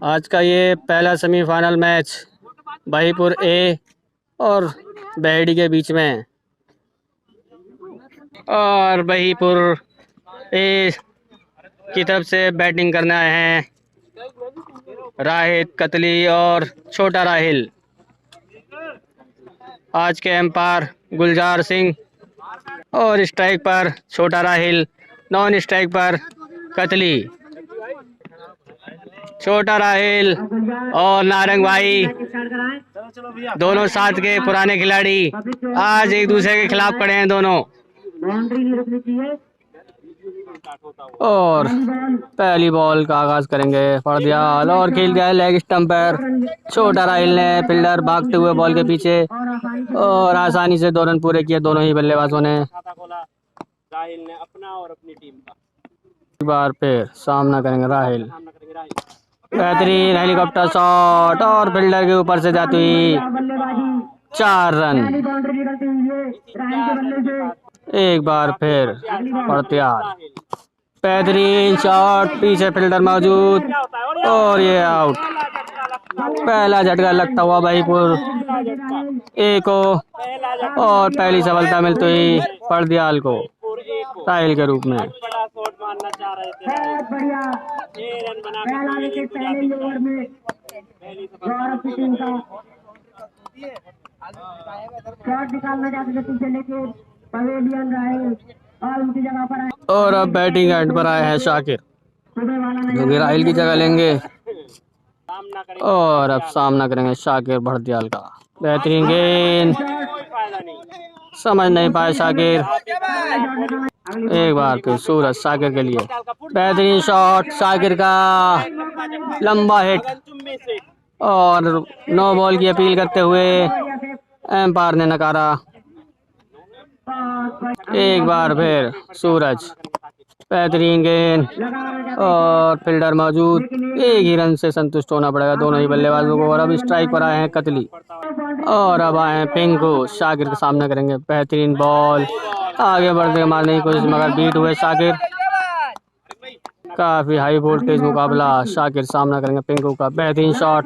आज का ये पहला सेमीफाइनल मैच भाईपुर ए और बेहड़ी के बीच में है। और भाईपुर ए की तरफ से बैटिंग करने आए हैं राहिल कतली और छोटा राहिल। आज के एम्पायर गुलजार सिंह और स्ट्राइक पर छोटा राहिल, नॉन स्ट्राइक पर कतली। छोटा राहिल और नारंग भाई दोनों साथ के पुराने खिलाड़ी आज एक दूसरे के खिलाफ खड़े हैं दोनों। और पहली बॉल का आगाज करेंगे फर्दियाल और खेल गया लेग स्टंप पर। छोटा राहिल ने फील्डर भागते हुए बॉल के पीछे और आसानी से 2 रन पूरे किए दोनों ही बल्लेबाजों ने। राहिल ने अपना और अपनी टीम का एक बार फिर सामना करेंगे राहिल। बेहतरीन हेलीकॉप्टर शॉट और फील्डर के ऊपर से जाती हुई 4 रन। एक बार फिर फर्दियाल, बेहतरीन शॉट, पीछे फील्डर मौजूद और ये आउट। पहला झटका लगता हुआ भाईपुर ए को और पहली सफलता मिलती हुई फर्दियाल को राहिल के रूप में। बड़ा शॉट मारना चाह रहे थे, 6 रन बनाकर पहले ओवर में पहली शॉट निकालना चाहते थे पीछे, लेकिन पवेलियन राहिल और उनकी जगह पर आए। और अब बैटिंग एंड पर आए हैं शाकिर जो कि राहिल की जगह लेंगे और अब सामना करेंगे शाकिर भरदियाल का। बेहतरीन गेंद, समझ नहीं पाए शाकिर। एक बार फिर सूरज शाकिर के लिए, बेहतरीन शॉट शाकिर का, लंबा हिट और 9 बॉल की अपील करते हुए एम्पायर ने नकारा। एक बार फिर सूरज, बेहतरीन गेंद और फील्डर मौजूद, एक ही रन से संतुष्ट होना पड़ेगा दोनों ही बल्लेबाजों को। और अब स्ट्राइक पर आए हैं कतली और अब आए हैं पिंकू। शाकिर का सामना करेंगे। बेहतरीन बॉल, आगे बढ़ते मारने की कोशिश मगर बीट हुए शाकिर। काफी हाई वोल्टेज मुकाबला, शाकिर सामना करेंगे पिंकू का। बेहतरीन शॉट,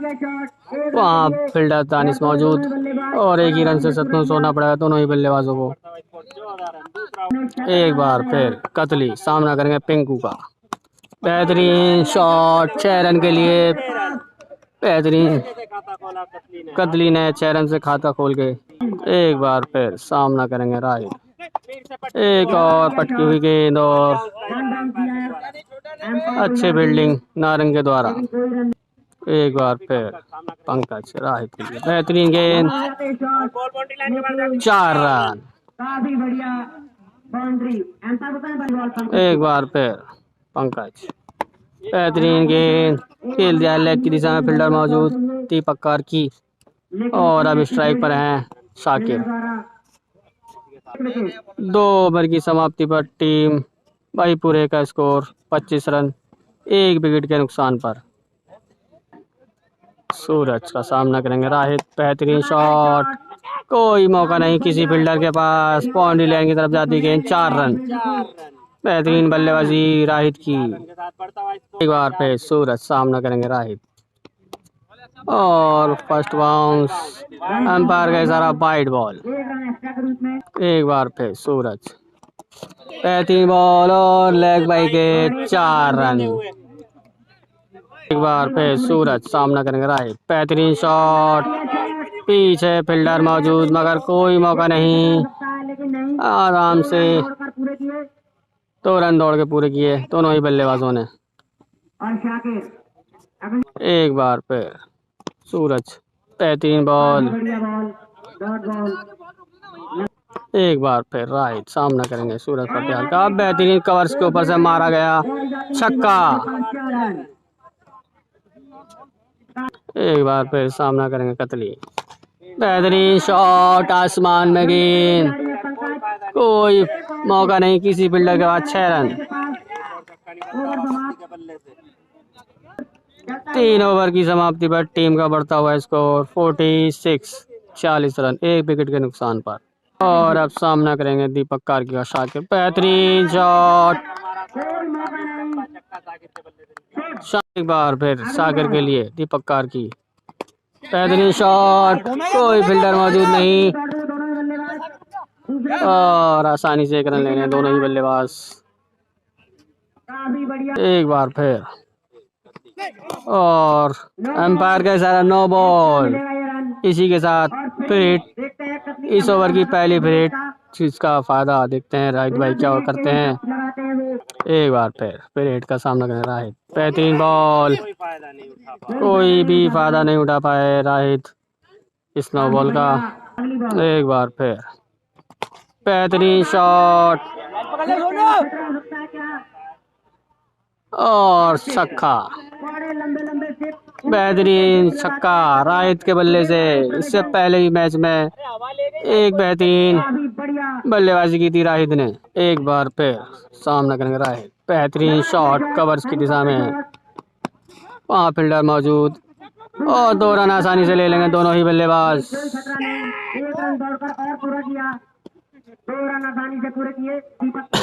वहाँ फील्डर दानिश मौजूद और एक ही रन से संतुष्ट होना पड़ेगा दोनों ही बल्लेबाजों को। एक बार फिर कतली सामना करेंगे पिंकू का। बेहतरीन शॉट 6 रन के लिए। बेहतरीन कतली ने 6 रन से खाता खोल के। एक बार फिर सामना करेंगे राहिल। एक और पटकी हुई गेंद और अच्छे फील्डिंग नारंग के द्वारा। एक बार फिर पंकज राहिल के लिए, बेहतरीन गेंद, 4 रन। एक बार फिर पंकज, बेहतरीन गेंद, खेल दिया लेग की दिशा में, फील्डर मौजूद दीपक कार्की और अब स्ट्राइक पर हैं शाकिर। 2 ओवर की समाप्ति पर टीम भाईपुर ए का स्कोर 25 रन 1 विकेट के नुकसान पर। सूरज का सामना करेंगे राहिल। बेहतरीन शॉट, कोई मौका नहीं किसी फील्डर के पास, बाउंड्री लाइन की तरफ जाती गेंद, 4 रन। बेहतरीन बल्लेबाजी राहिल की। एक बार फिर सूरज सामना करेंगे राहिल और फर्स्ट बाउंस, एम्पायर का इशारा वाइड बॉल। एक बार फिर सूरज, बेहतरीन बॉल और लेग बाई के 4 रन। एक बार फिर सूरज सामना करेंगे राहिल। बेहतरीन शॉट, पीछे फील्डर मौजूद मगर कोई मौका नहीं, आराम से 2 रन दौड़ के पूरे किए दोनों ही बल्लेबाजों ने। एक बार फिर सूरज, बेहतरीन बॉल। एक बार फिर राइट सामना करेंगे सूरज पटियाल का। बेहतरीन कवर्स के ऊपर से मारा गया छक्का। एक बार फिर सामना करेंगे कतली। बेहतरीन शॉट, आसमान में गेंद, कोई मौका नहीं किसी फील्डर के बाद, 6 रन। 3 ओवर की समाप्ति पर टीम का बढ़ता हुआ स्कोर 40 रन 1 विकेट के नुकसान पर। और अब सामना करेंगे दीपक कार्की का शाकिर। बेहतरीन शॉट, एक बार फिर सागर के लिए दीपक कार की बेहतरीन शॉट, कोई फील्डर मौजूद नहीं और आसानी से एक रन लेने दोनों ही बल्लेबाज। एक बार फिर और अंपायर का इशारा, नो बॉल। इसी के साथ फिर इस ओवर की पहली फिर जिसका फायदा देखते हैं राहित भाई क्या करते हैं। एक बार फिर हिट का सामना कर राहित, बेहतरीन बॉल, कोई भी फायदा नहीं उठा पाए राहित इस नो बॉल का। एक बार फिर बेहतरीन शॉट और छक्का, बेहतरीन छक्का राहित के बल्ले से। इससे पहले ही मैच में एक बेहतरीन बल्लेबाजी की थी राहित ने। एक बार फिर सामना करेंगे राहित, बेहतरीन शॉट कवर्स की दिशा में, वहाँ फील्डर मौजूद और 2 रन आसानी से ले लेंगे दोनों ही बल्लेबाज।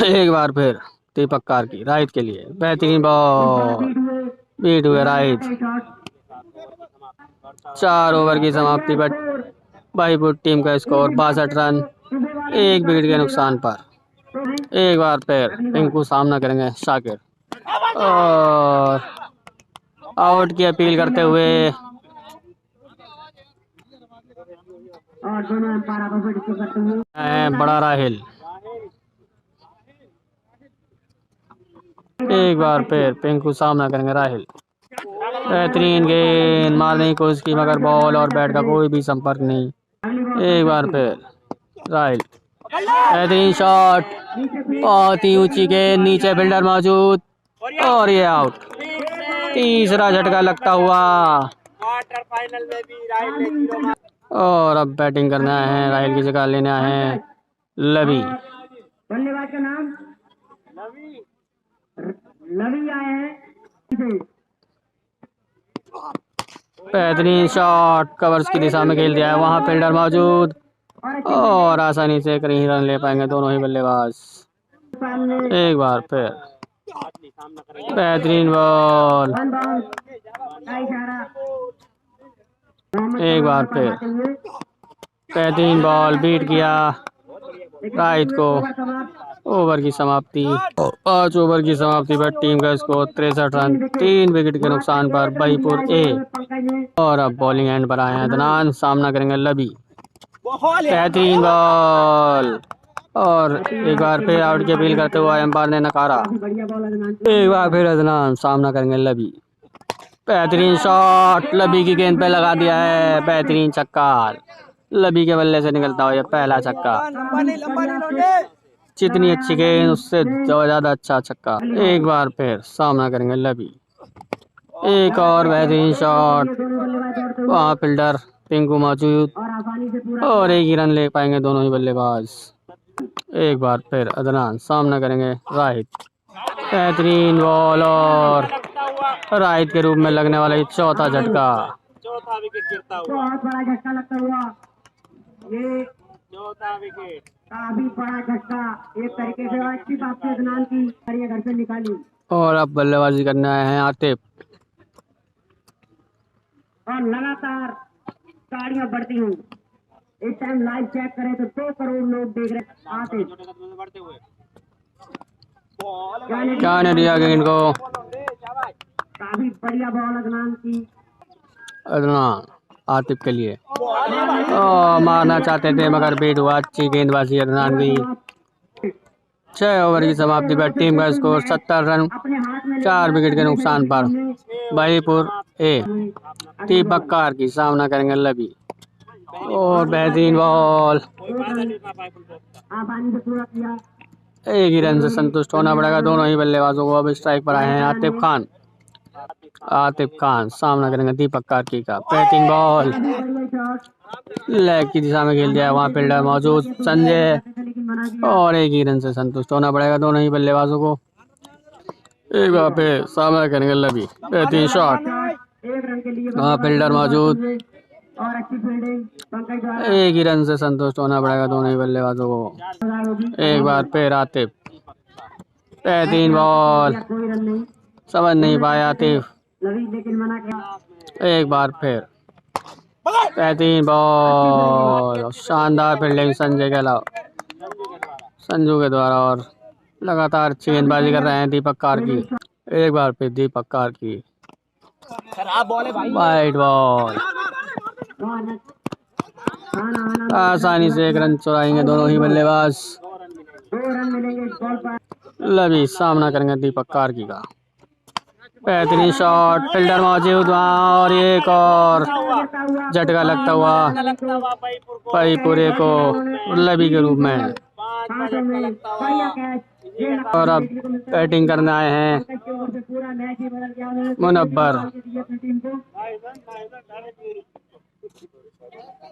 एक बार फिर दीपक कार की राहित के लिए बेहतरीन बॉल, बीट हुए राहित। 4 ओवर की समाप्ति पर भाईपुर टीम का स्कोर 62 रन 1 विकेट के नुकसान पर। एक बार फिर पिंकू सामना करेंगे शाकिर और आउट की अपील करते हुए बड़ा राहिल। एक बार फिर पिंकू सामना करेंगे राहिल, बेहतरीन गेंद मारने की कोशिश की मगर बॉल और बैट का कोई भी संपर्क नहीं। एक बार फिर राहिल, बेहतरीन शॉट, बहुत ही ऊंची गेंद, नीचे फील्डर मौजूद और ये आउट। तीसरा झटका लगता हुआ क्वार्टर फाइनल में भी राहिल ने 0 और अब बैटिंग करना है राहिल की जगह लेना है लवी। बल्लेबाज का नाम लवी आए हैं। बेहतरीन शॉट कवर्स की दिशा में खेल दिया है, वहां फील्डर मौजूद और आसानी से कहीं रन ले पाएंगे दोनों ही बल्लेबाज। एक बार फिर बेहतरीन बॉल, एक बार फिर बेहतरीन बॉल, बीट किया राहित को। ओवर की समाप्ति 5 ओवर की समाप्ति पर टीम का स्कोर 63 रन 3 विकेट के नुकसान पर भाईपुर ए। और अब बॉलिंग एंड पर आए हैं अदनान, सामना करेंगे लवी, बेहतरीन बॉल और एक बार फिर आउट की अपील करते हुए एम्पायर ने नकारा। एक बार फिर अदनान सामना करेंगे लवी, बेहतरीन शॉट लवी की गेंद पे लगा दिया है, बेहतरीन छक्का लवी के बल्ले से निकलता हुआ ये पहला छक्का। जितनी अच्छी गेंद उससे ज्यादा अच्छा छक्का। एक बार फिर सामना करेंगे लवी, एक और बेहतरीन शॉट, वहाँ फील्डर पिंकू मौजूद और एक ही रन ले पाएंगे दोनों ही बल्लेबाज। एक बार फिर अदनान सामना करेंगे राहित, बेहतरीन बॉल और राहित के रूप में लगने वाला ये चौथा झटका, चौथा विकेट गिरता हुआ, बहुत बड़ा झटका लगता हुआ, ये चौथा विकेट काफी बड़ा झटका। एक तरीके से अच्छी बात से अदनान की घर से निकाली। और अब बल्लेबाजी करना है आतिफ और लगातार गाड़ियां बढ़ती हूँ। इस टाइम लाइव चेक करें तो 2 करोड़ लोग देख रहे हैं। आतिफ क्या ने दिया गेंद को, काफी बढ़िया बॉल अदनान की। अदनान आतिफ के लिए मारना चाहते थे मगर बीट हुआ, अच्छी गेंदबाजी अदनान की। 6 ओवर की समाप्ति पर टीम का स्कोर 70 रन 4 विकेट के नुकसान पर भाईपुर ए। दीपक कार की सामना करेंगे लवी और बेहतरीन बॉल, एक ही रन से संतुष्ट होना पड़ेगा दोनों ही बल्लेबाजों को। अब स्ट्राइक पर आए हैं आतिफ खान सामना करेंगे दीपक कार्की का, बेहतरीन बॉल लेग की दिशा में खेल दिया है, वहाँ फील्डर मौजूद संजय और एक ही रन से संतुष्ट होना पड़ेगा दोनों ही बल्लेबाजों को। एक बार फिर सामना करेंगे लवी, बेहतरीन शॉट, वहाँ फील्डर मौजूद एक ही रन से संतुष्ट होना पड़ेगा दोनों ही बल्लेबाजों को। एक बार फिर आतिफ, बेहतरीन बॉल, समझ नहीं पाया आतिफ। लवी लेकिन मना किया। एक बार फिर 3 बॉल। शानदार फील्डिंग संजू के द्वारा और लगातार गेंदबाजी कर रहे हैं दीपक कार्की। एक बार फिर दीपक कार्की वाइड बॉल। आसानी से 1 रन चुराएंगे दोनों ही बल्लेबाज। 2 रन मिलेंगे इस बॉल पर। लवी सामना करेंगे दीपक कार्की का। बेहतरीन शॉट, फील्डर मौजूद वहाँ और एक और झटका लगता हुआ पईपुरे को लवी के रूप में। और अब बैटिंग करने आए हैं मुनव्वर।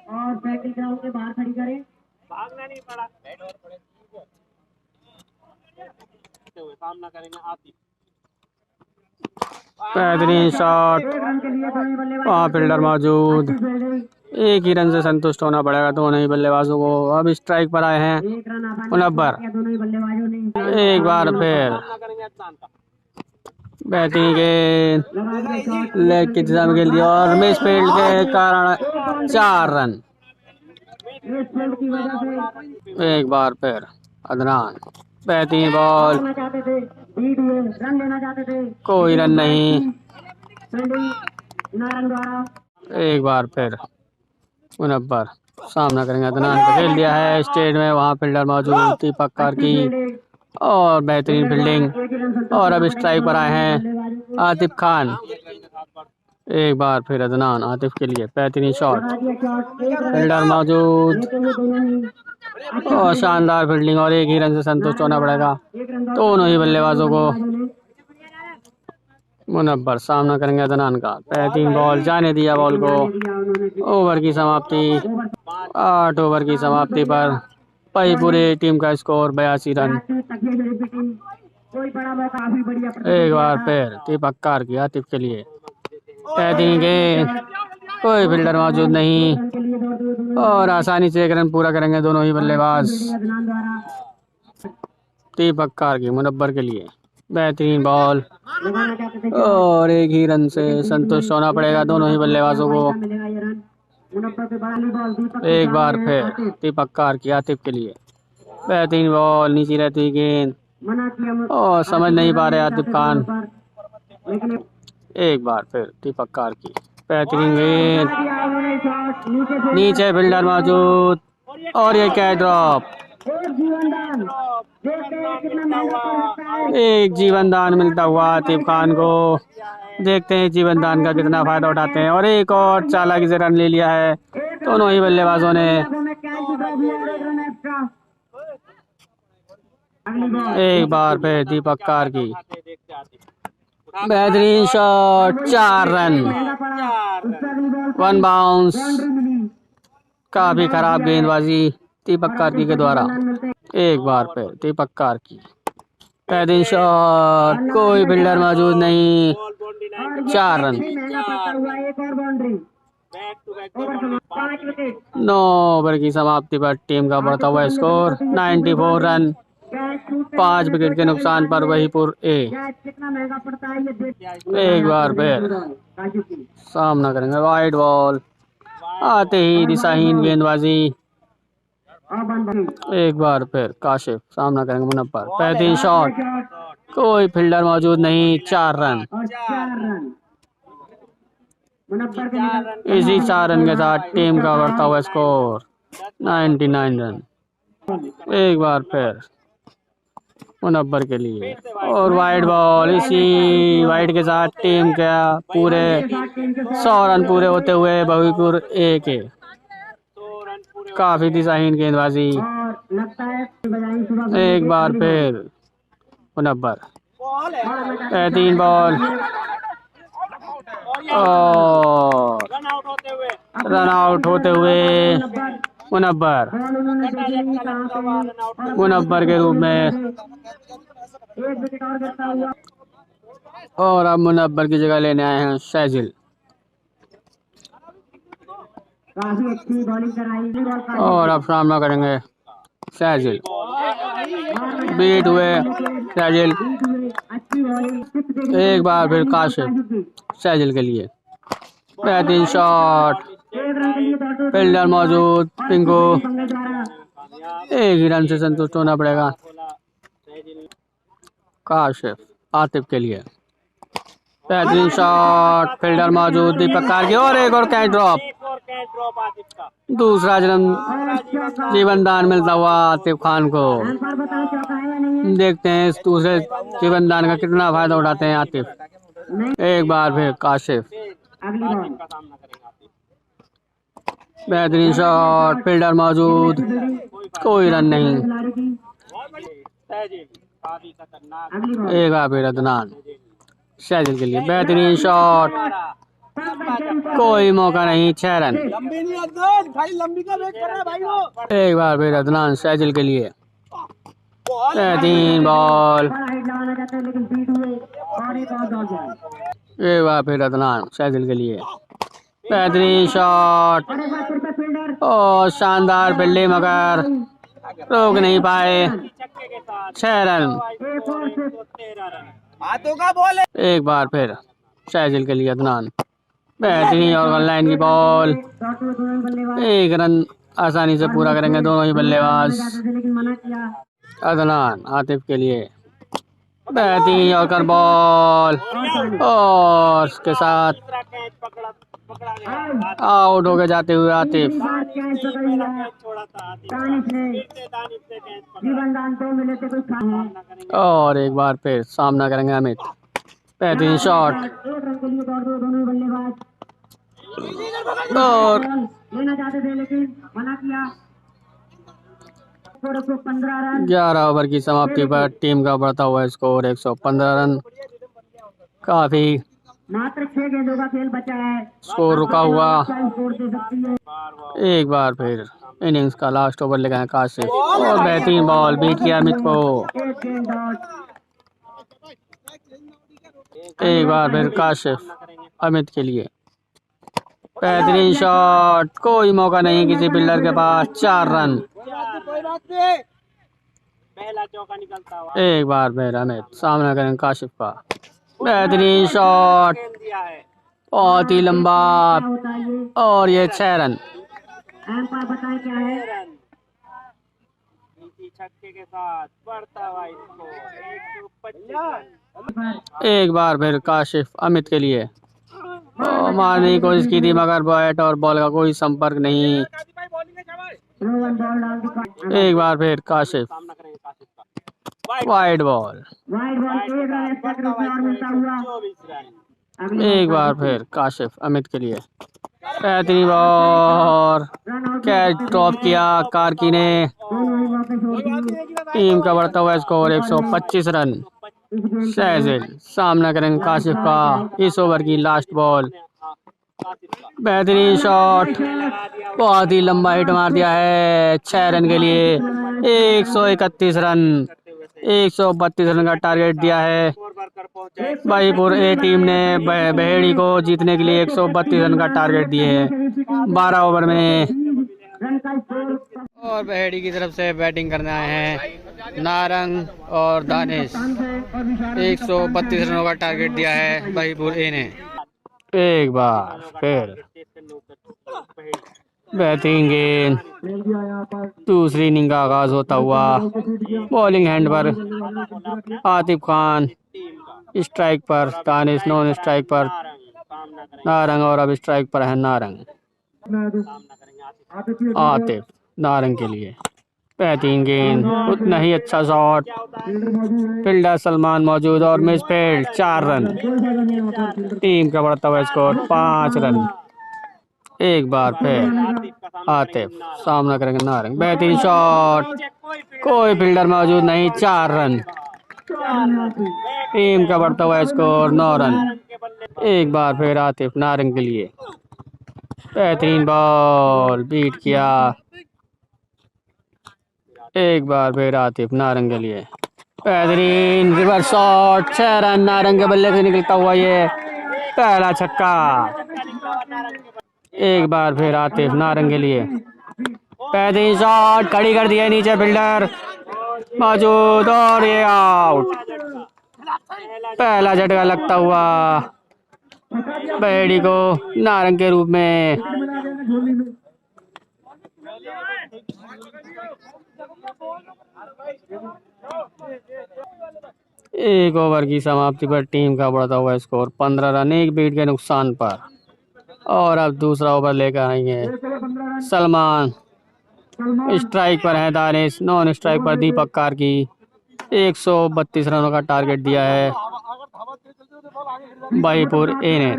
और बैटिंग ग्राउंड के बाहर खड़ी करें। भागना नहीं पड़ा। सामना करेंगे आतिफ। बेहतरीन शॉट, वहाँ फील्डर मौजूद। एक ही रन से संतुष्ट होना पड़ेगा दोनों ही बल्लेबाजों को। अब स्ट्राइक पर आए हैं मुनव्वर। एक बार फिर बैटिंग गेंद लेग की दिशा में खेल दिया और मिस फील्ड के कारण 4 रन। एक बार फिर अदनान, बेहतरीन बॉल, कोई रन नहीं। एक बार फिर मुनव्वर सामना करेंगे अदनान को। खेल दिया है स्टेज में, वहाँ फील्डर मौजूद दीपक कार्की और बेहतरीन फील्डिंग। और अब स्ट्राइक पर आए हैं आतिफ खान। एक बार फिर अदनान आतिफ के लिए बेहतरीन शॉट, फील्डर मौजूद और शानदार फील्डिंग और एक ही रन से संतुष्ट होना पड़ेगा दोनों ही बल्लेबाजों को। मुनव्वर सामना करेंगे अदनान का। बेहतरीन बॉल, जाने दिया बॉल को। ओवर की समाप्ति, 8 ओवर की समाप्ति पर पईपुरे टीम का स्कोर 82 रन। एक बार फिर दीपक कार्की आतिफ के लिए बेहतरीन गेंद, कोई फील्डर मौजूद नहीं और आसानी से 1 रन पूरा करेंगे दोनों ही बल्लेबाज। दीपक कार्की मुनव्वर के लिए बेहतरीन बॉल और एक ही रन से संतुष्ट होना पड़ेगा दोनों ही बल्लेबाजों को। एक बार फिर दीपक कार्की आतिफ के लिए बेहतरीन बॉल, नीचे रहती हुई गेंद और समझ नहीं पा रहे आतिफ खान। एक बार फिर दीपक कार्की, बेहतरीन गेंद, नीचे फील्डर मौजूद और ये कैच ड्रॉप। एक जीवन दान मिलता हुआ आतिफ खान को। देखते हैं जीवन दान का कितना फायदा उठाते हैं और एक और चालाकी से रन ले लिया है दोनों ही बल्लेबाजों ने। एक बार फिर दीपक कार्की, बेहतरीन शॉट, 4 रन, 1 बाउंस। काफी खराब गेंदबाजी दीपक कार्की के द्वारा। एक बार फिर दीपक कार्की, बेहतरीन शॉट, कोई फील्डर मौजूद नहीं, 4 रन। 9 ओवर की समाप्ति पर टीम का बढ़ता हुआ स्कोर 94 रन। 5 विकेट के नुकसान पर वहीपुर ए। एक बार फिर सामना करेंगे वाइड बॉल, आते ही दिशाहीन गेंदबाजी। एक बार फिर काशिफ सामना करेंगे मुनव्वर, बेहतरीन शॉट, कोई फील्डर मौजूद नहीं, 4 रन। इसी 4 रन के साथ टीम का बढ़ता हुआ स्कोर 99 रन। एक बार फिर मुनव्वर के लिए और वाइड बॉल, इसी वाइड के साथ टीम का पूरे 100 रन पूरे होते हुए वहीपुर ए के। काफी दिशाहीन गेंदबाजी। एक बार फिर मुनव्वर, बेहतरीन बॉल और रन आउट होते हुए मुनव्वर के रूप में। और अब मुनव्वर की जगह लेने आए हैं शहजिल। और अब सामना करेंगे शहजिल, बीट हुए शहजिल। एक बार फिर काशिफ सैजल के लिए। बेहतरीन शॉट, फील्डर मौजूद पिंको। एक ही रन से संतुष्ट होना पड़ेगा। काशिफ आतिफ के लिए। बेहतरीन शॉट, फील्डर मौजूद दीपक कारगी और एक और कैच ड्रॉप। दूसरा जीवन दान मिलता हुआ आतिफ खान को। देखते हैं इस दूसरे जीवन दान का कितना फायदा उठाते हैं आतिफ। एक बार फिर काशिफ। बेहतरीन शॉट, फील्डर मौजूद, कोई रन नहीं। एक बार फिर अदनान सैजल के लिए। बेहतरीन शॉट, कोई मौका नहीं, 6 रन। एक बार फिर अदनान सैजल के लिए। बेहतरीन बॉल, एक बार फिर अदनान सैजल के लिए। बेहतरीन शॉट और शानदार फील्डिंग मगर रोक नहीं पाए, 6 रन। एक बार फिर सैजल के लिए अदनान। बेहतरीन और लाइन की बॉल, 1 रन आसानी से पूरा करेंगे दोनों ही बल्लेबाज। अदनान आतिफ के लिए। बेहतरीन यॉर्कर बॉल और उसके साथ आउट होके जाते हुए आतिफ। और एक बार फिर सामना करेंगे अमित। बेहतरीन शॉट और 11 ओवर की समाप्ति पर टीम का बढ़ता हुआ स्कोर 115 रन। काफी मात्र 6 गेंदों का खेल बचा है, स्कोर रुका हुआ। एक बार फिर इनिंग्स का लास्ट ओवर लेगा काशिफ और बेहतरीन बॉल बीट किया अमित को। एक बार फिर काशिफ अमित के लिए। बेहतरीन शॉट, कोई मौका नहीं किसी फील्डर के पास, 4 रन। एक बार फिर अमित सामना करेंगे काशिफ का। बेहतरीन शॉट, बहुत ही लंबा और ये 6 रन। एक बार फिर काशिफ अमित के लिए। मारने की कोशिश की थी मगर बैट और बॉल का कोई संपर्क नहीं। एक बार फिर काशिफ, वाइड बॉल। एक बार फिर काशिफ अमित के लिए। बेहतरीन बॉल, कैच ड्रॉप किया कारकी ने। टीम का बढ़ता हुआ स्कोर 125 रन। सैजल सामना करेंगे काशिफ का इस ओवर की लास्ट बॉल। बेहतरीन शॉट, बहुत ही लंबा हिट मार दिया है, 6 रन के लिए। 131 रन, 132 रन का टारगेट दिया है भाईपुर ए टीम ने बहेड़ी को जीतने के लिए। 132 रन का टारगेट दिए हैं 12 ओवर में। और बहेड़ी की तरफ से बैटिंग करने आए हैं नारंग और दानिश। 132 रनों का टारगेट दिया है भाईपुर ए ने। एक बार फिर बेहतरीन गेंद, दूसरी इनिंग का आगाज होता हुआ। बॉलिंग हैंड पर आतिफ खान, स्ट्राइक पर दानिश, नॉन स्ट्राइक पर नारंग और अब स्ट्राइक पर है नारंग। आतिफ नारंग के लिए। बेहतरीन गेंद, उतना ही अच्छा शॉट, फील्डर सलमान मौजूद और मिस फील्ड, 4 रन। टीम का बढ़ता हुआ स्कोर 5 रन। एक बार फिर आतिफ सामना करेंगे नारंग। बेहतरीन शॉट, कोई फील्डर मौजूद नहीं, 4 रन। टीम का बढ़ता हुआ स्कोर 9 रन। एक बार फिर आतिफ नारंग के लिए। बेहतरीन बॉल बीट किया। एक बार फिर आतिफ नारंग के लिए। बेहतरीन रिवर्स शॉट, 6 रन। नारंग के बल्ले से निकलता हुआ ये पहला छक्का। एक बार फिर आतिफ नारंग के लिए। बेहतरीन शॉट, खड़ी कर दिया नीचे फील्डर मौजूद और ये आउट। पहला झटका लगता हुआ बहेड़ी को नारंग के रूप में। एक ओवर की समाप्ति पर टीम का बढ़ता हुआ स्कोर 15 रन 1 विकेट के नुकसान पर। और अब दूसरा ओवर लेकर आएंगे सलमान। स्ट्राइक पर है दानिश, नॉन स्ट्राइक पर दीपक कार्की। 132 रनों का टारगेट दिया है भाईपुर ए ने।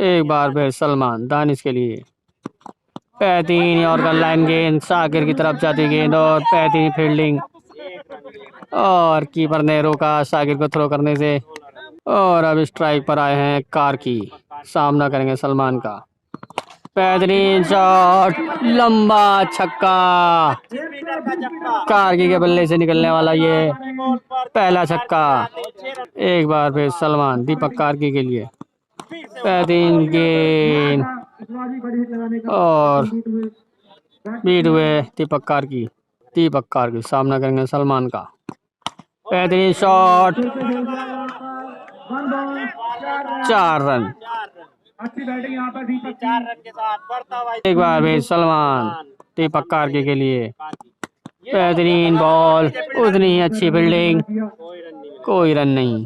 एक बार फिर सलमान दानिश के लिए। 35 और का लाइन गेंद साकिर की तरफ जाती गेंद और 35 फील्डिंग और कीपर ने रोका साकिर को थ्रो करने से। और अब स्ट्राइक पर आए हैं कार्की, सामना करेंगे सलमान का। 35 शॉट, लंबा छक्का। कार्की के बल्ले से निकलने वाला ये पहला छक्का। एक बार फिर सलमान दीपक कार्की के लिए। 35 गेंद और बीट हुए दीपक कार्की। दीपक कार्की सामना करेंगे सलमान का। 35 शॉट, 4 रन। अच्छी बैटिंग यहाँ पर दीपक 4 रन के साथ बढ़ता हुआ। एक बार फिर सलमान दीपक कार्की के लिए। बेहतरीन बॉल, उतनी ही अच्छी फील्डिंग, कोई रन नहीं।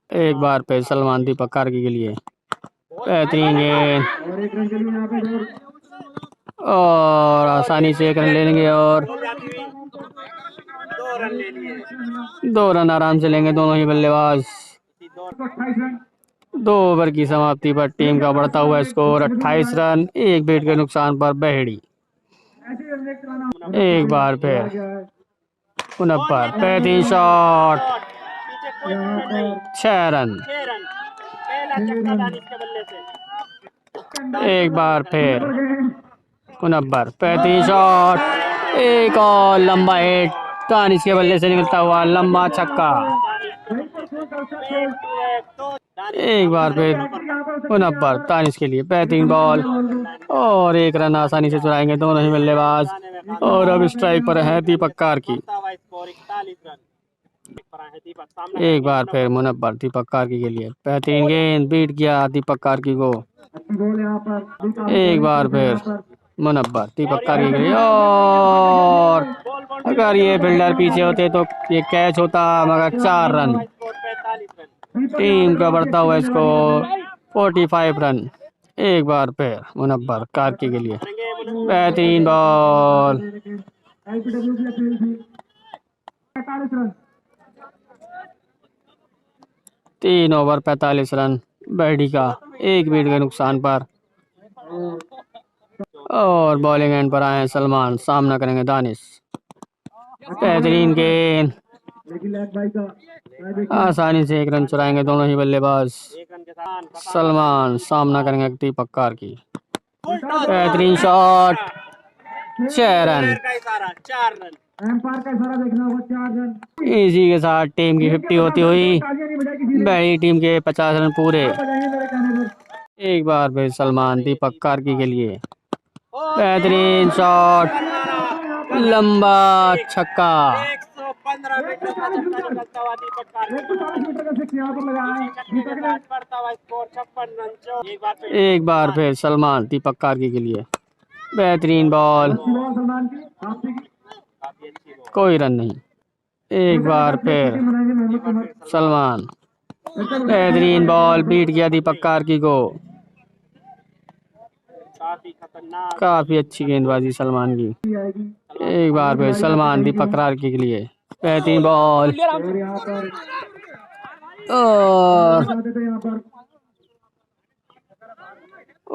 एक बार फिर सलमान दीपक कार्की के लिए। बेहतरीन गेंद और आसानी से 1 रन ले लेंगे और 2 रन आराम से लेंगे दोनों ही बल्लेबाज। 2 ओवर की समाप्ति पर टीम का बढ़ता हुआ स्कोर 28 रन 1 विकेट के नुकसान पर बहेड़ी। एक बार फिर 49 35 शॉट, 6 रन। एक बार फिर 49 35 शॉट, एक और लंबा हिट दानिश के बल्ले से निकलता हुआ लंबा छक्का। एक बार फिर 49 दानिश के लिए। बेहतरीन बॉल और 1 रन आसानी से चुराएंगे दोनों ही बल्लेबाज। और अब स्ट्राइक पर है दीपक कार्की। एक बार फिर 49 दीपक कार्की के लिए। बेहतरीन गेंद बीट किया दीपक कार्की को। एक बार फिर 49 दीपक कार्की के लिए। और अगर ये फील्डर पीछे होते तो ये कैच होता, मगर 4 रन। टीम का बढ़ता हुआ स्कोर 45 रन। एक बार फिर 49 कार्की के लिए। बेहतरीन बॉल, 3 ओवर 45 रन बहेड़ी का 1 विकेट के नुकसान पर। और बॉलिंग एंड पर आए हैं सलमान, सामना करेंगे दानिश। बेहतरीन गेंद, आसानी से 1 रन चुराएंगे दोनों ही बल्लेबाज। सलमान सामना करेंगे दीपक कार्की। बेहतरीन शॉट, 6 रन। इसी के साथ टीम की 50 होती हुई बड़ी टीम के 50 रन पूरे। एक बार फिर सलमान दीपक कार्की के लिए। बेहतरीन शॉट, लंबा छक्का। एक बार फिर सलमान दीपक कार्की के लिए। बेहतरीन बॉल, कोई रन नहीं। एक बार फिर सलमान, बेहतरीन बॉल बीट किया दीपक कार्की को। काफी अच्छी गेंदबाजी सलमान की। एक बार फिर सलमान दीपक कार्की के लिए। बेहतरीन बॉल और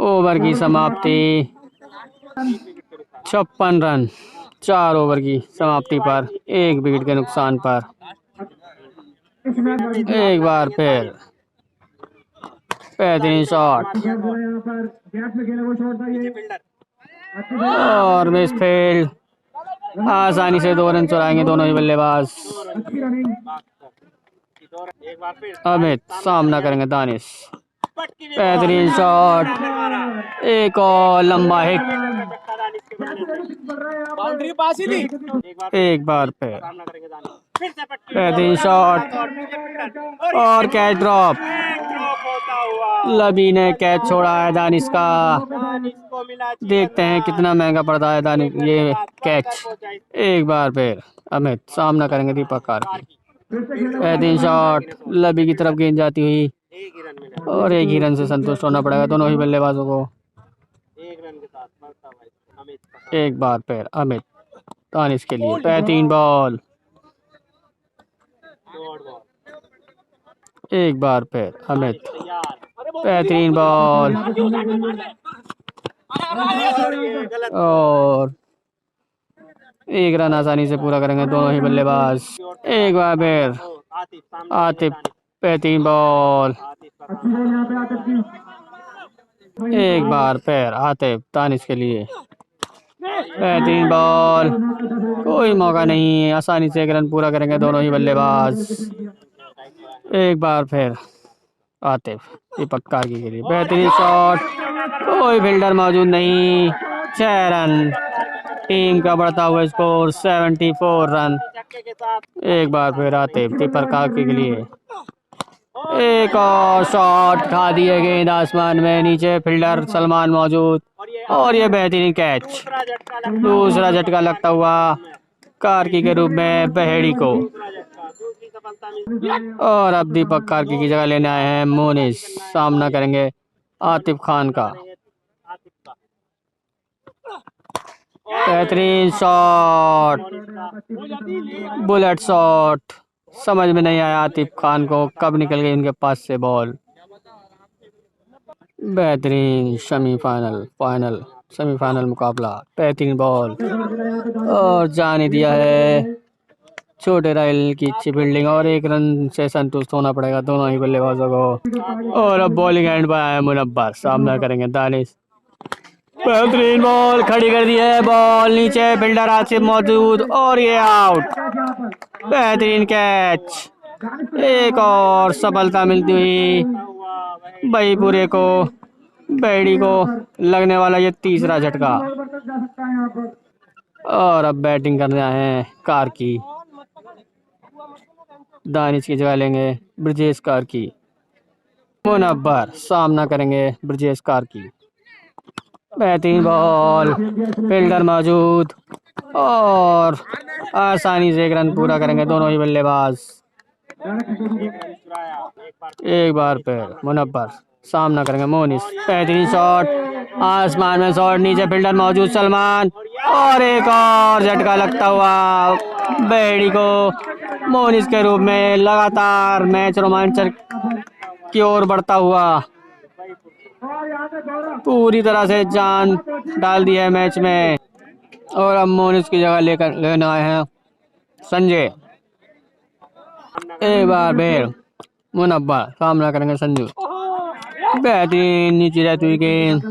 ओवर की समाप्ति 56 रन 4 ओवर की समाप्ति पर 1 विकेट के नुकसान पर। एक बार फिर बेहतरीन शॉट और मिस फील्ड। आसानी से 2 रन चुराएंगे दोनों ही बल्लेबाज। अमित सामना करेंगे दानिश। बेहतरीन शॉट, एक और लंबा हिट। बाउंड्री पास ही थी। एक बार फिर फिर से पटकी बेहतरीन शॉट और कैच ड्रॉप। ड्रॉप होता हुआ लबी ने कैच छोड़ा है दानिश का। दानिश को मिला देखते हैं कितना महंगा पड़ता है दानिश ये कैच। एक बार फिर अमित सामना करेंगे दीपक कार्की। बेहतरीन शॉट लबी की तरफ गेंद जाती हुई एक ही रन मिला, और एक ही रन से संतुष्ट होना पड़ेगा दोनों ही बल्लेबाजों को। एक रन के साथ बढ़ता हुआ अमित का एक बार फिर अमित दानिश के लिए बेहतरीन बॉल। शॉट बॉल एक बार फिर अमित तैयार बेहतरीन बॉल और ये गलत और एक रन आसानी से पूरा करेंगे दोनों ही बल्लेबाज। एक बार फिर आतिफ सामने आतिफ बेहतरीन बॉल। आतिफ का एक बार फिर आतिफ दानिश के लिए बेहतरीन बॉल। कोई मौका नहीं, आसानी से एक रन पूरा करेंगे दोनों ही बल्लेबाज। एक बार फिर आतिफ दीपक कार्की के लिए बेहतरीन शॉट। कोई फील्डर मौजूद नहीं। 6 रन टीम का बढ़ता हुआ स्कोर 74 रन। छक्के के साथ एक बार फिर आतिफ दीपक कार्की के लिए एक और शॉट खा दिए गेंद आसमान में, नीचे फील्डर सलमान मौजूद और ये बेहतरीन कैच। दूसरा झटका लगा, दूसरा झटका लगता हुआ कार्की के रूप में बहेड़ी को। दूसरा झटका, दूसरी सफलता मिली और अब दीपक कार्की की जगह लेने आए हैं मोनिस। सामना करेंगे आतिफ खान का। आतिफ का बेहतरीन शॉट बुलेट शॉट। समझ में नहीं आया आतिफ खान को कब निकल गई उनके पास से बॉल। बेहतरीन सेमीफाइनल मुकाबला। बेहतरीन बॉल और जाने दिया है छोटे राइल की अच्छी फील्डिंग और एक रन से संतुष्ट होना पड़ेगा दोनों ही बल्लेबाजों को। और अब बॉलिंग एंड पर आया मुनव्वर। सामना करेंगे दानिश। बेहतरीन बॉल खड़ी कर दी है, बॉल नीचे फील्डर आसिफ मौजूद और ये आउट। बेहतरीन कैच। एक और सफलता मिलती हुई बहीपुरे को, बेड़ी को लगने वाला ये तीसरा झटका। और अब बैटिंग करने आए हैं कार्की। दानिश की जगह लेंगे ब्रजेश कार्की। मुनव्वर सामना करेंगे ब्रजेश कार्की। बेहतरीन बॉल फील्डर मौजूद और आसानी से एक रन पूरा करेंगे दोनों ही बल्लेबाज। एक बार फिर मुनव्वर सामना करेंगे मोनिस। बेहतरीन शॉट आसमान में शॉट, नीचे फील्डर मौजूद सलमान और एक और झटका लगता हुआ बेड़ी को। मोनिस के रूप में लगातार मैच रोमांचक की ओर बढ़ता हुआ पूरी तरह से जान डाल दी है मैच में। और अब मोनिस की जगह लेने आए हैं संजय। एक बार फिर मुनव्वर सामना करेंगे संजू। बेहतरीन नीचे रहती हुई गेंद,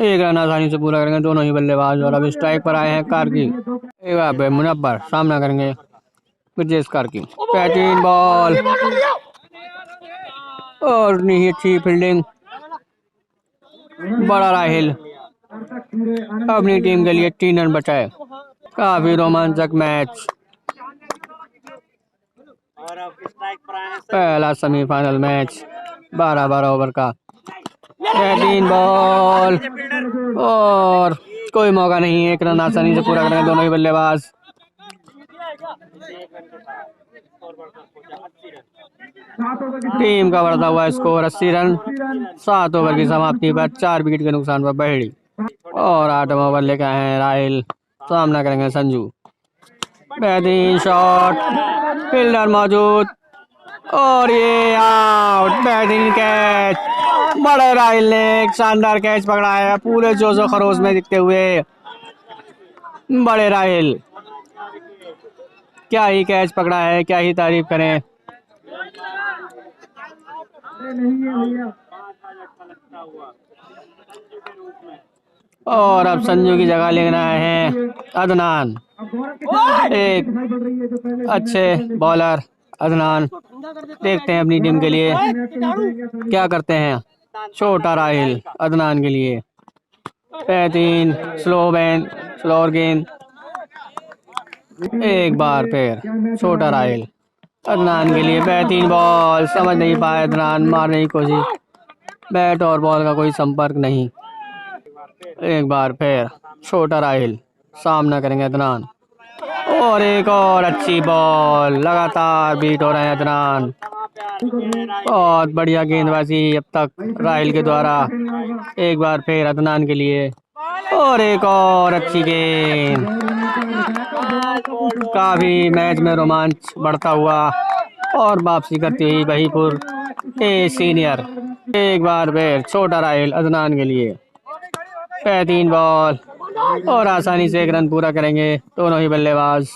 एक रन आसानी से पूरा करेंगे दोनों ही बल्लेबाज। और अब स्ट्राइक पर आए हैं कार्की। एक बार फिर मुनव्वर सामना करेंगे ब्रजेश कार्की। बेहतरीन बॉल और नहीं अच्छी फील्डिंग। बड़ा राहिल अपनी टीम के लिए 3 रन बचाए। काफी रोमांचक मैच। और अब स्ट्राइक पर आए हैं पहला सेमीफाइनल मैच 12 ओवर का। बेहतरीन बॉल और कोई मौका नहीं, एक रन आसानी से पूरा करेंगे दोनों ही बल्लेबाज। टीम का बढ़ता हुआ स्कोर 80 रन। 7 ओवर की समाप्ति पर 4 विकेट के नुकसान पर बहेड़ी और 8 ओवर लेकर आए हैं राहिल। सामना करेंगे संजू। बेहतरीन शॉट फील्डर मौजूद और ये आउट। बेहतरीन कैच। बड़े राहिल ने एक शानदार कैच पकड़ा है पूरे जोशो खरोश में दिखते हुए। बड़े राहिल क्या ही कैच पकड़ा है, क्या ही तारीफ करें। और अब संजू की जगह लेना है अदनान। एक अच्छे बॉलर अदनान। देखते हैं अपनी टीम के लिए क्या करते हैं। छोटा राहिल अदनान के लिए बेहतरीन स्लोअर गेंद एक बार फिर छोटा राहिल अदनान के लिए बेहतरीन बॉल, समझ नहीं पाया अदनान, मारने की कोशिश, बैट और बॉल का कोई संपर्क नहीं। एक बार फिर छोटा राहिल सामना करेंगे अदनान, और एक और अच्छी बॉल, लगातार बीट हो रहे हैं अदनान। बहुत बढ़िया गेंदबाजी अब तक राहिल के द्वारा। एक बार फिर अदनान के लिए, और एक और अच्छी गेंद। काफी मैच में रोमांच बढ़ता हुआ और वापसी करती हुई बहीपुर ए सीनियर। एक बार फिर छोटा राहिल अदनान के लिए, बेहतरीन बॉल, और आसानी से एक रन पूरा करेंगे दोनों ही बल्लेबाज।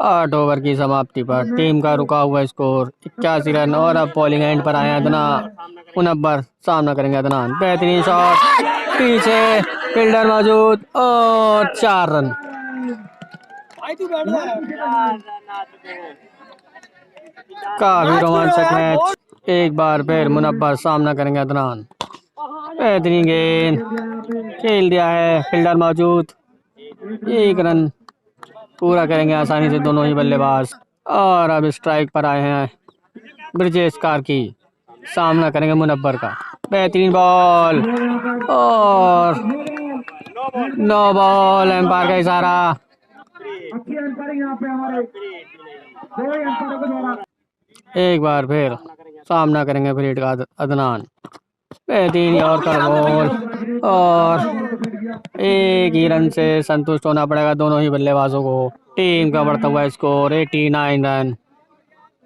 8 ओवर की समाप्ति पर टीम का रुका हुआ स्कोर 81 रन। और अब बॉलिंग एंड पर आए अदनान, मुनव्वर सामना करेंगे अदनान, बेहतरीन शॉट, पीछे फील्डर मौजूद, और 4 रन। काफी रोमांचक मैच। एक बार फिर मुनव्वर सामना करेंगे अदनान, बेहतरीन गेंद, खेल दिया है, फील्डर मौजूद, 1 रन पूरा करेंगे आसानी से दोनों ही बल्लेबाज। और अब स्ट्राइक पर आए हैं ब्रिजेश कार्की, सामना करेंगे मुनव्वर का, बेहतरीन बॉल, और नो बॉल, एम्पायर का इशारा। एक बार फिर सामना करेंगे ब्रिजेश का अदनान, बेहतरीन और कर बॉल, और एक ही रन से संतुष्ट होना पड़ेगा दोनों ही बल्लेबाजों को। टीम का बढ़ता हुआ स्कोर 89 रन।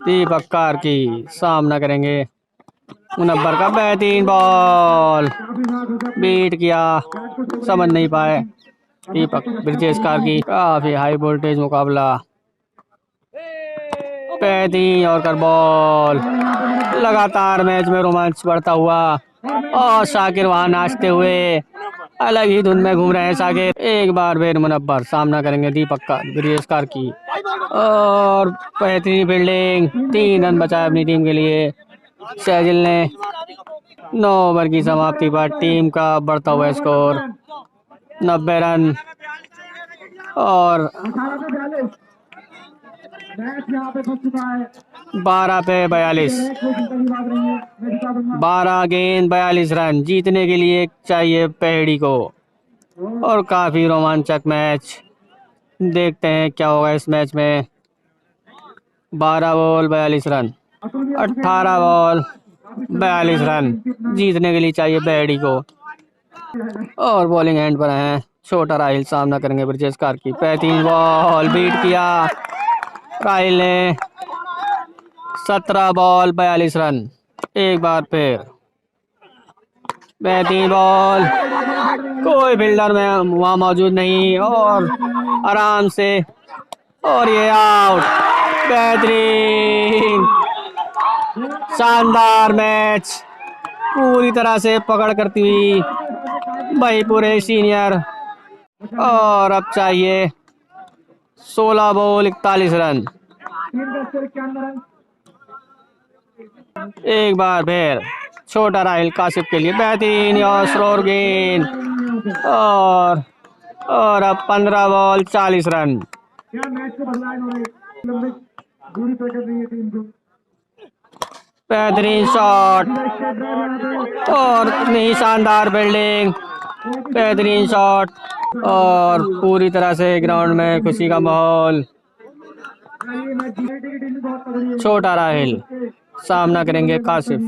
दीपक कार्की सामना करेंगे मुनव्वर का, बेहतरीन बॉल, बीट किया, समझ नहीं पाए दीपक ब्रिजेश कार्की। काफी हाई वोल्टेज मुकाबला, बेहतरीन और कर बॉल, लगातार मैच में रोमांच बढ़ता हुआ, और शाकिर वहां नाचते हुए अलग ही धुन में घूम रहे हैं शाकिर। एक बार फिर मुनव्वर सामना करेंगे दीपक का ब्रिजेश कार्की, और बेहतरीन फील्डिंग, 3 रन बचाए अपनी टीम के लिए सैजिल ने। 9 ओवर की समाप्ति पर टीम का बढ़ता हुआ स्कोर 90 रन, और 12 पे 42, 12 गेंद 42 रन जीतने के लिए चाहिए पहेड़ी को। और काफी रोमांचक मैच, देखते हैं क्या होगा इस मैच में। 12 बॉल 42 रन, 18 बॉल 42 रन जीतने के लिए चाहिए पहेड़ी को। और बॉलिंग एंड पर हैं छोटा राहिल, सामना करेंगे ब्रिजेश कार्की, बेहतरीन बॉल, बीट किया राहिल ने, 17 बॉल 42 रन। एक बार फिर बेहतरीन बॉल, कोई फील्डर में वहां मौजूद नहीं, और आराम से, और ये आउट। बेहतरीन, शानदार मैच, पूरी तरह से पकड़ करती हुई बहीपुर ए सीनियर। और अब चाहिए 16 बॉल 41 रन। एक बार फिर छोटा राहिल काशिफ के लिए, बेहतरीन और स्लोर गेंद, और अब 15 बॉल 40 रन। बेहतरीन शॉट, और नहीं, शानदार फील्डिंग, बेहतरीन शॉट, और पूरी तरह से ग्राउंड में खुशी का माहौल। छोटा राहिल सामना करेंगे काशिफ,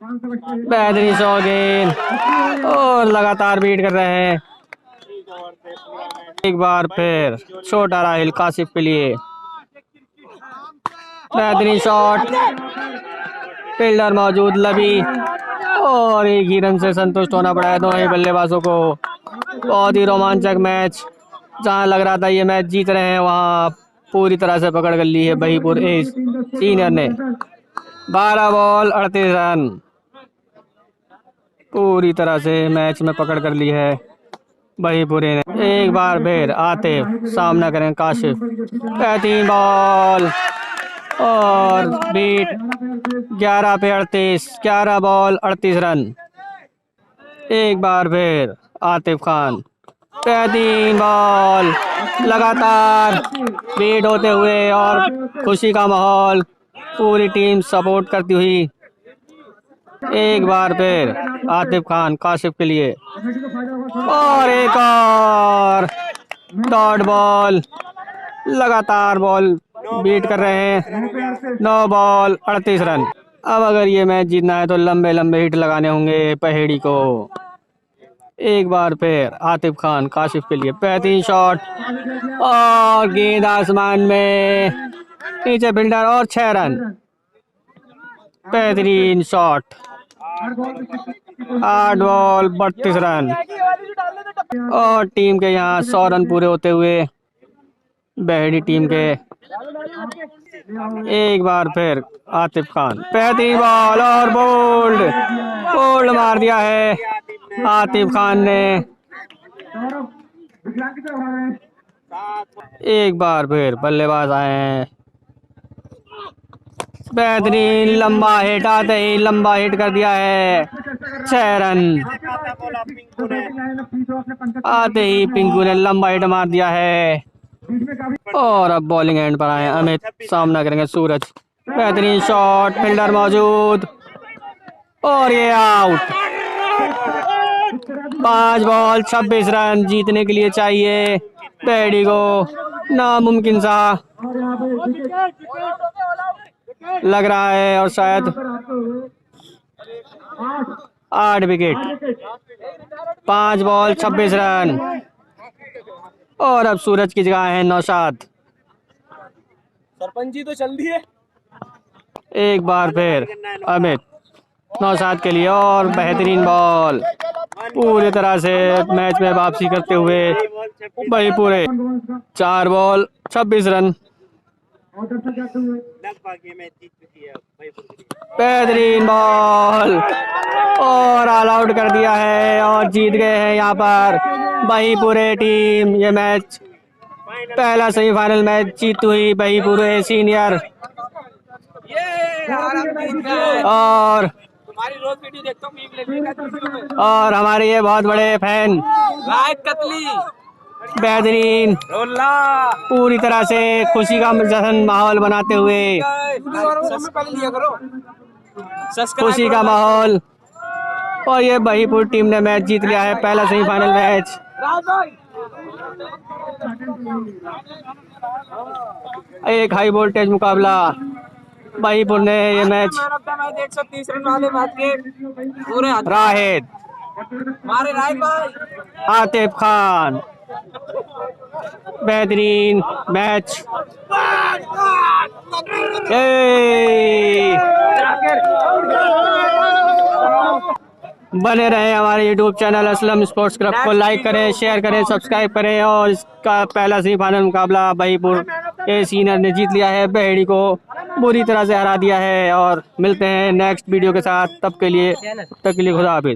बेहतरीन शॉट गेंद, और लगातार बीट कर रहे हैं। एक बार फिर छोटा राहिल काशिफ के लिए, बेहतरीन शॉट, फील्डर मौजूद लबी, और एक ही रन से संतुष्ट होना पड़ा है दोनों ही बल्लेबाजों को। बहुत ही रोमांचक मैच, जहां लग रहा था ये मैच जीत रहे हैं, वहां पूरी तरह से पकड़ कर ली है बहीपुर ए सीनियर ने। 12 बॉल 38 रन, पूरी तरह से मैच में पकड़ कर ली है बहीपुर ने। एक बार फिर आतिफ सामना करें काशिफ, बेहतरीन बॉल, और बीट 11 पे 38, 11 बॉल 38 रन। एक बार फिर आतिफ खान 3 बॉल लगातार बीट होते हुए और खुशी का माहौल, पूरी टीम सपोर्ट करती हुई। एक बार फिर आतिफ खान काशिफ के लिए और एक और डॉट बॉल, लगातार बॉल बीट कर रहे हैं। 9 बॉल 38 रन। अब अगर ये मैच जीतना है तो लंबे लंबे हिट लगाने होंगे पहेड़ी को। एक बार फिर आतिफ खान काशिफ के लिए 35 शॉट और गेंद आसमान में, नीचे फील्डर और 6 रन। 35 शॉट, 8 बॉल 32 रन और टीम के यहाँ 100 रन पूरे होते हुए बहेड़ी टीम के। एक बार फिर आतिफ खान 35 बॉल और बोल्ड मार दिया है आतिफ खान ने। एक बार फिर बल्लेबाज आए हैं। बेहतरीन लंबा हिट, आते ही लंबा हिट कर दिया है। 6 रन आते ही पिंकू ने लंबा हिट मार दिया है। और अब बॉलिंग एंड पर आए अमित, सामना करेंगे सूरज। बेहतरीन शॉट, फील्डर मौजूद और ये आउट। 5 बॉल 26 रन जीतने के लिए चाहिए बहेड़ी को। नामुमकिन सा लग रहा है और शायद 8 विकेट, 5 बॉल 26 रन। और अब सूरज की जगह है नौशाद। सरपंच जी तो चल दिए। एक बार फिर अमित नौशाद के लिए और बेहतरीन बॉल, पूरी तरह से मैच में वापसी करते हुए वही पूरे 4 बॉल 26 रन। बेहतरीन बॉल और ऑल आउट कर दिया है और जीत गए हैं यहाँ पर बहीपुरे टीम। ये मैच पहला सेमीफाइनल मैच जीती हुई बहीपुरे सीनियर। और तुम्हारी रोज वीडियो देखता हूँ और हमारे ये बहुत बड़े फैन कतली बेहतरीन पूरी तरह से खुशी का जश्न माहौल बनाते हुए, खुशी का माहौल। और ये बहीपुर टीम ने मैच जीत लिया है, पहला सेमीफाइनल मैच। एक हाई वोल्टेज मुकाबला, बहीपुर ने ये मैच 130 रन वाले मैच के पूरे राहिद, मारे राहिद भाई, आतिफ खान। बेहतरीन मैच। बने रहे हमारे YouTube channel Aslam sports club को लाइक करें, शेयर करें, सब्सक्राइब करें। और इसका पहला सेमीफाइनल मुकाबला बहीपुर के सीनियर ने जीत लिया है, बहेड़ी को बुरी तरह से हरा दिया है। और मिलते हैं नेक्स्ट वीडियो के साथ, तब तक के लिए खुदा हाफिज।